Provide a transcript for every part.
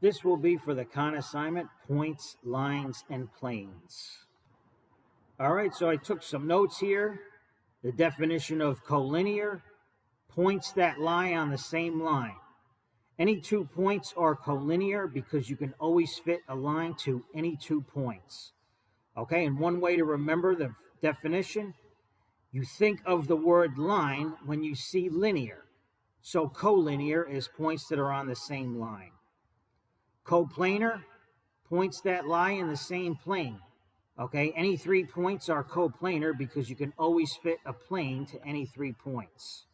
This will be for the con assignment, points, lines, and planes. All right, so I took some notes here. The definition of collinear, points that lie on the same line. Any 2 points are collinear because you can always fit a line to any 2 points. Okay, and one way to remember the definition, you think of the word line when you see linear. So collinear is points that are on the same line. Coplanar, points that lie in the same plane. Okay, any 3 points are coplanar because you can always fit a plane to any 3 points.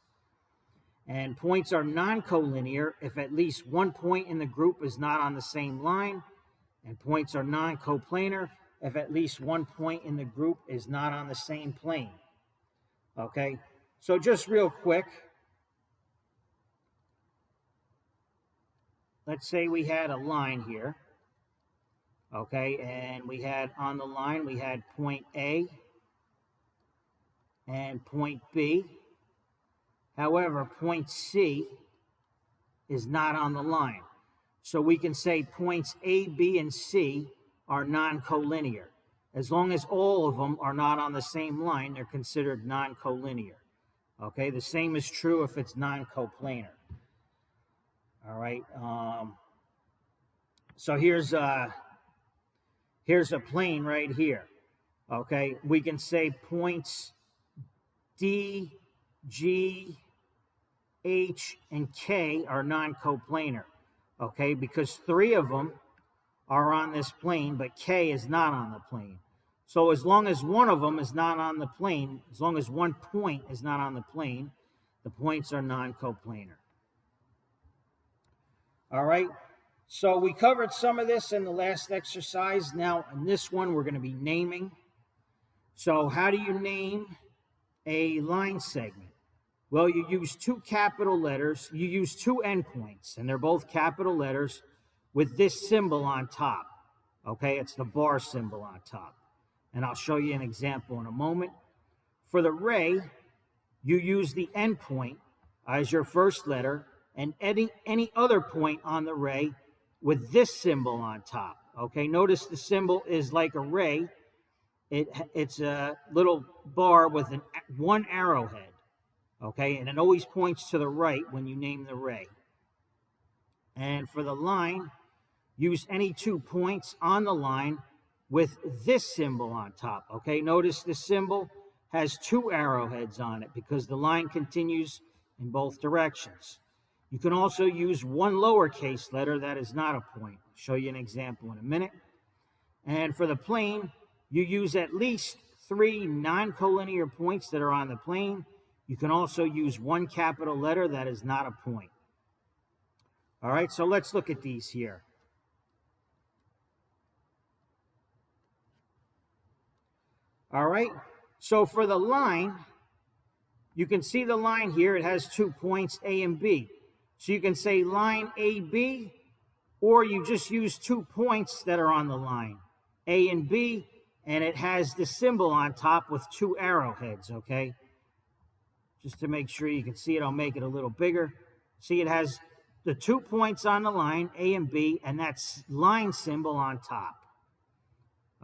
And points are non-collinear if at least 1 point in the group is not on the same line. And points are non-coplanar if at least 1 point in the group is not on the same plane. Okay, so just real quick, let's say we had a line here. Okay, and we had on the line, we had point A and point B. However, point C is not on the line. So we can say points A, B, and C are non-collinear. As long as all of them are not on the same line, they're considered non-collinear. Okay, the same is true if it's non-coplanar. All right, so here's a plane right here. Okay, we can say points D, G, H, and K are non-coplanar. Okay, because 3 of them are on this plane, but K is not on the plane. So as long as one of them is not on the plane, as long as 1 point is not on the plane, the points are non-coplanar. All right, so we covered some of this in the last exercise. Now in this one, we're going to be naming. So how do you name a line segment? Well, you use 2 capital letters. You use 2 endpoints, and they're both capital letters with this symbol on top. Okay, it's the bar symbol on top. And I'll show you an example in a moment. For the ray, you use the endpoint as your first letter, and any other point on the ray with this symbol on top. Okay, notice the symbol is like a ray. It's a little bar with 1 arrowhead. Okay, and it always points to the right when you name the ray. And for the line, use any 2 points on the line with this symbol on top. Okay, notice the symbol has 2 arrowheads on it because the line continues in both directions. You can also use 1 lowercase letter that is not a point. I'll show you an example in a minute. And for the plane, you use at least 3 non-collinear points that are on the plane. You can also use 1 capital letter that is not a point. All right, so let's look at these here. All right, so for the line, you can see the line here. It has 2 points, A and B. So you can say line AB, or you just use 2 points that are on the line, A and B, and it has the symbol on top with 2 arrowheads, okay? Just to make sure you can see it, I'll make it a little bigger. See, it has the 2 points on the line, A and B, and that line symbol on top,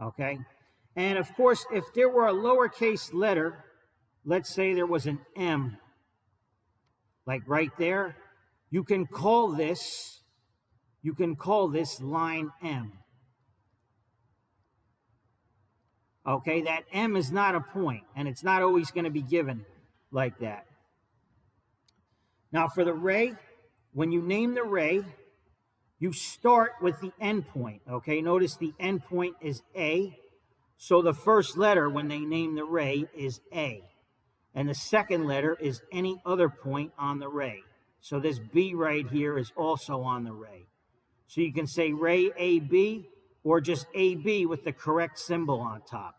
okay? And of course, if there were a lowercase letter, let's say there was an M, like right there, you can call this line M. Okay, that M is not a point, and it's not always going to be given like that. Now for the ray, when you name the ray, you start with the endpoint. Okay, notice the endpoint is A, so the first letter when they name the ray is A, and the second letter is any other point on the ray. So this B right here is also on the ray. So you can say ray AB or just AB with the correct symbol on top.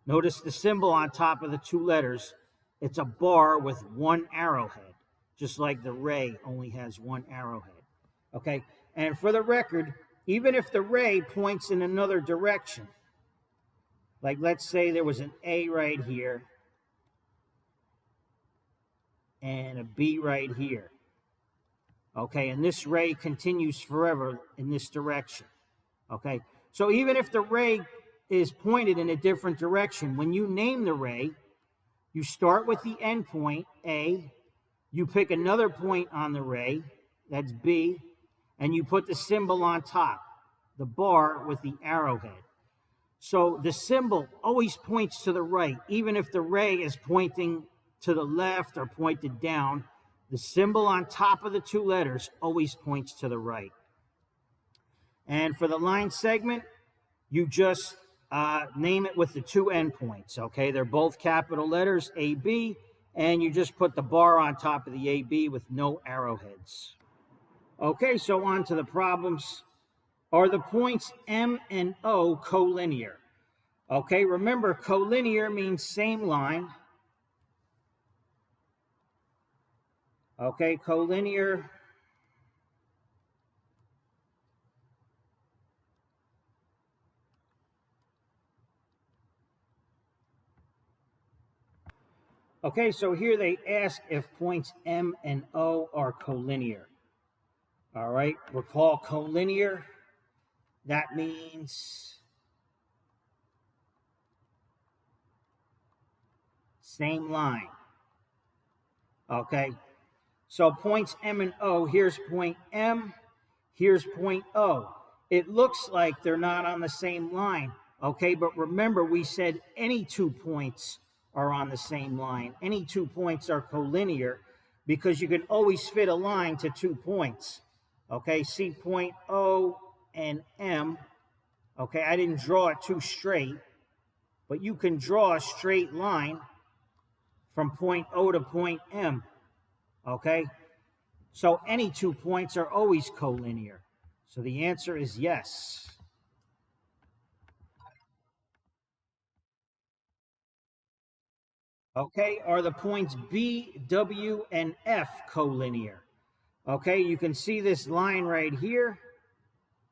Notice the symbol on top of the 2 letters. It's a bar with 1 arrowhead, just like the ray only has 1 arrowhead. Okay, and for the record, even if the ray points in another direction, like let's say there was an A right here and a B right here. Okay, and this ray continues forever in this direction. Okay, so even if the ray is pointed in a different direction, when you name the ray, you start with the endpoint, A, you pick another point on the ray, that's B, and you put the symbol on top, the bar with the arrowhead. So the symbol always points to the right, even if the ray is pointing to the left or pointed down, the symbol on top of the two letters always points to the right. And for the line segment, you just name it with the two endpoints, okay? They're both capital letters, AB, and you just put the bar on top of the AB with no arrowheads. Okay, so on to the problems. Are the points M and O collinear? Okay, remember, collinear means same line. Okay, collinear. Okay, so here they ask if points M and O are collinear. All right, recall collinear. That means same line. Okay, so points M and O, here's point M, here's point O. It looks like they're not on the same line. Okay, but remember we said any 2 points are on the same line. Any 2 points are collinear because you can always fit a line to 2 points. Okay, see point O and M. Okay, I didn't draw it too straight, but you can draw a straight line from point O to point M. Okay, so any 2 points are always collinear. So the answer is yes. Okay, are the points B, W, and F collinear? Okay, you can see this line right here.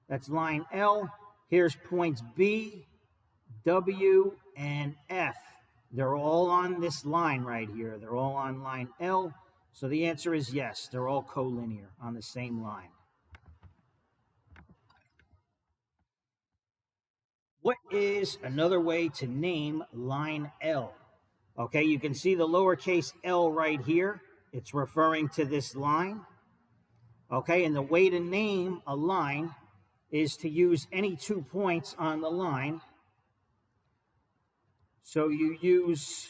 That's line L. Here's points B, W, and F. They're all on this line right here. They're all on line L. So the answer is yes. They're all collinear on the same line. What is another way to name line L? Okay, you can see the lowercase l right here. It's referring to this line. Okay, and the way to name a line is to use any 2 points on the line. So you use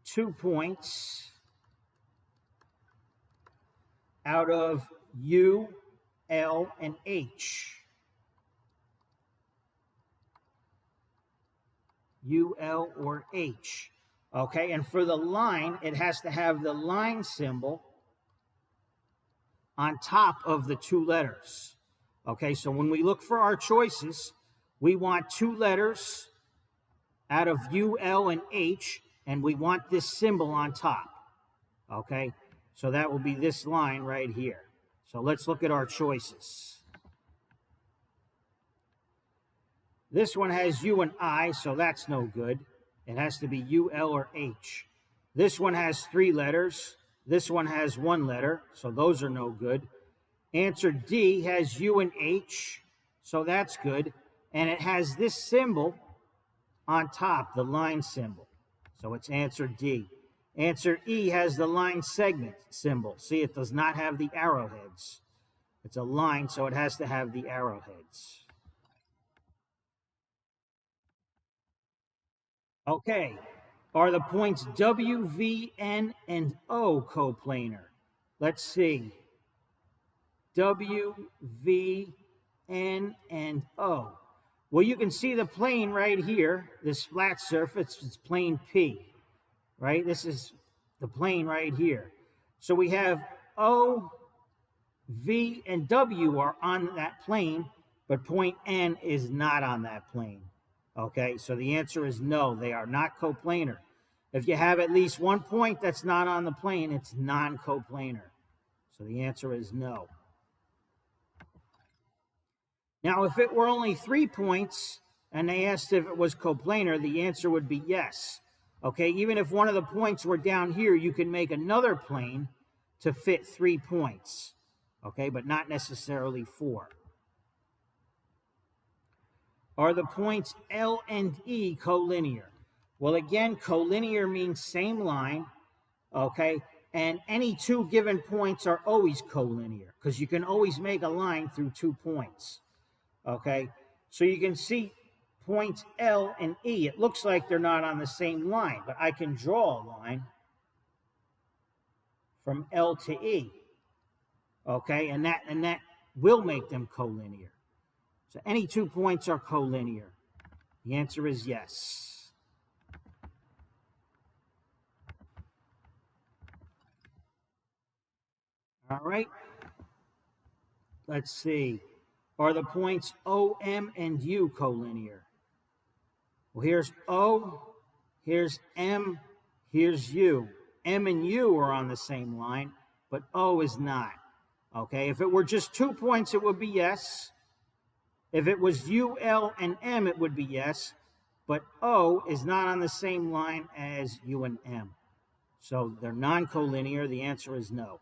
2 points out of U, L, and H. U, L, or H. Okay, and for the line, it has to have the line symbol on top of the 2 letters. Okay, so when we look for our choices, we want 2 letters out of U, L, and H, and we want this symbol on top. Okay, so that will be this line right here. So let's look at our choices. This one has U and I, so that's no good. It has to be U, L, or H. This one has 3 letters. This one has 1 letter, so those are no good. Answer D has U and H, so that's good. And it has this symbol on top, the line symbol. So it's answer D. Answer E has the line segment symbol. See, it does not have the arrowheads. It's a line, so it has to have the arrowheads. Okay, are the points W, V, N, and O coplanar? Let's see. W, V, N, and O. Well, you can see the plane right here, this flat surface, it's plane P, right? This is the plane right here. So we have O, V, and W are on that plane, but point N is not on that plane. Okay, so the answer is no, they are not coplanar. If you have at least 1 point that's not on the plane, it's non-coplanar. So the answer is no. Now, if it were only 3 points and they asked if it was coplanar, the answer would be yes. Okay, even if one of the points were down here, you can make another plane to fit 3 points, okay, but not necessarily 4. Are the points L and E collinear? Well, again, collinear means same line, okay, and any 2 given points are always collinear because you can always make a line through 2 points, okay? So you can see points L and E. It looks like they're not on the same line, but I can draw a line from L to E, okay, and that will make them collinear. So any 2 points are collinear. The answer is yes. All right. Let's see. Are the points O, M, and U collinear? Well, here's O, here's M, here's U. M and U are on the same line, but O is not. Okay, if it were just 2 points, it would be yes. If it was U, L, and M, it would be yes. But O is not on the same line as U and M. So they're non-collinear. The answer is no.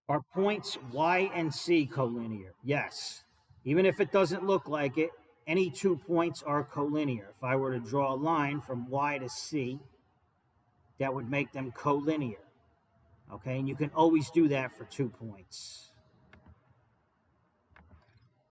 Are points Y and C collinear? Yes. Even if it doesn't look like it, any 2 points are collinear. If I were to draw a line from Y to C, that would make them collinear. Okay, and you can always do that for 2 points.